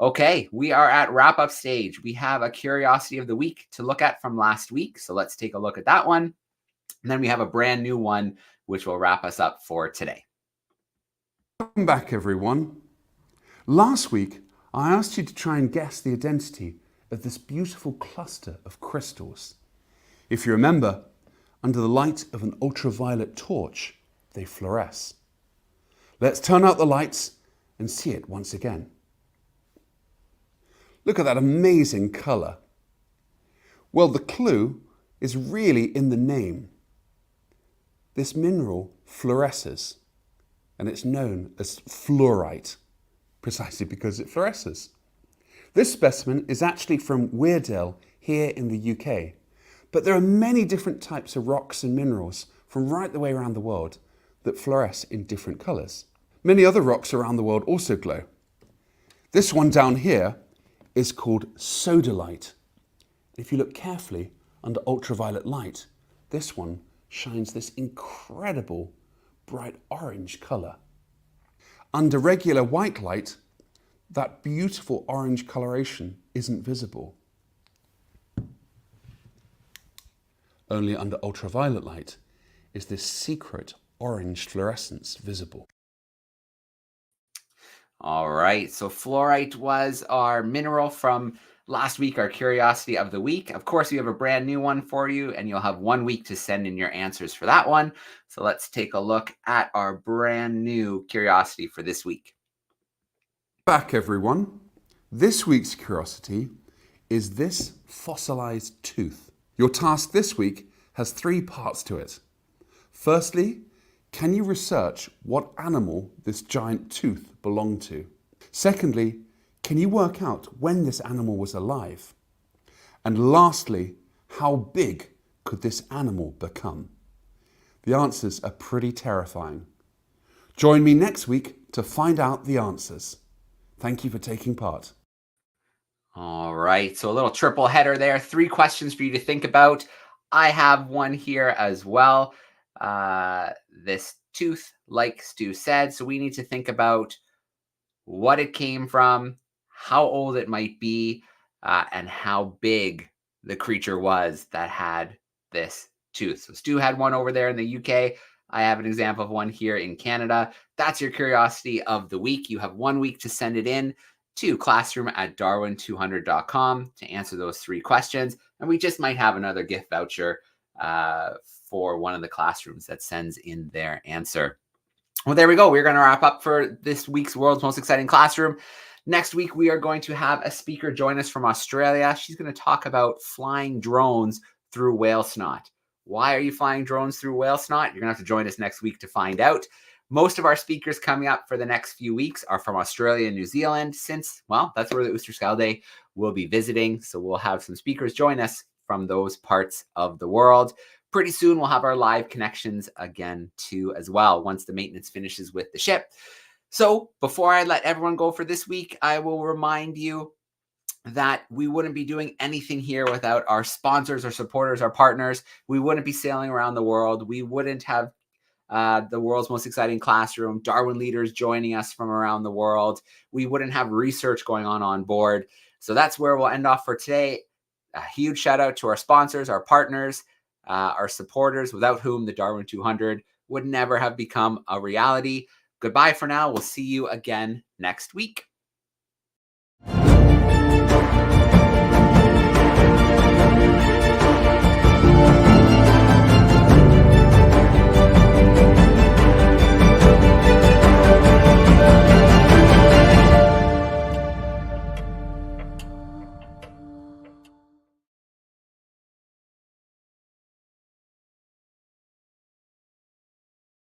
Speaker 1: Okay, we are at wrap-up stage. We have a curiosity of the week to look at from last week. So let's take a look at that one. And then we have a brand new one, which will wrap us up for today.
Speaker 10: Welcome back, everyone. Last week, I asked you to try and guess the identity of this beautiful cluster of crystals. If you remember, under the light of an ultraviolet torch, they fluoresce. Let's turn out the lights and see it once again. Look at that amazing colour. Well, the clue is really in the name. This mineral fluoresces, and it's known as fluorite, precisely because it fluoresces. This specimen is actually from Weardale here in the UK, but there are many different types of rocks and minerals from right the way around the world that fluoresce in different colours. Many other rocks around the world also glow. This one down here is called sodalite. If you look carefully under ultraviolet light, this one shines this incredible bright orange colour. Under regular white light, that beautiful orange coloration isn't visible. Only under ultraviolet light is this secret orange fluorescence visible.
Speaker 1: All right, so fluorite was our mineral from last week, our curiosity of the week. Of course, we have a brand new one for you, and you'll have 1 week to send in your answers for that one. So let's take a look at our brand new curiosity for this week.
Speaker 10: Back, everyone. This week's curiosity is this fossilized tooth. Your task this week has 3 parts to it. Firstly, can you research what animal this giant tooth belonged to? Secondly, can you work out when this animal was alive? And lastly, how big could this animal become? The answers are pretty terrifying. Join me next week to find out the answers. Thank you for taking part.
Speaker 1: All right, so a little triple header there. 3 questions for you to think about. I have one here as well. This tooth, like Stu said, so we need to think about what it came from, how old it might be, and how big the creature was that had this tooth. So Stu had one over there in the UK. I have an example of one here in Canada. That's your curiosity of the week. You have 1 week to send it in to classroom@darwin200.com to answer those 3 questions. And we just might have another gift voucher for one of the classrooms that sends in their answer. Well, there we go. We're going to wrap up for this week's World's Most Exciting Classroom. Next week, we are going to have a speaker join us from Australia. She's going to talk about flying drones through whale snot. Why are you flying drones through whale snot? You're going to have to join us next week to find out. Most of our speakers coming up for the next few weeks are from Australia and New Zealand since, well, that's where the Oosterschelde will be visiting. So we'll have some speakers join us from those parts of the world. Pretty soon, we'll have our live connections again, too, as well, once the maintenance finishes with the ship. So before I let everyone go for this week, I will remind you that we wouldn't be doing anything here without our sponsors, our supporters, our partners. We wouldn't be sailing around the world. We wouldn't have the world's most exciting classroom, Darwin leaders joining us from around the world. We wouldn't have research going on board. So that's where we'll end off for today. A huge shout out to our sponsors, our partners, our supporters, without whom the Darwin 200 would never have become a reality. Goodbye for now. We'll see you again next week.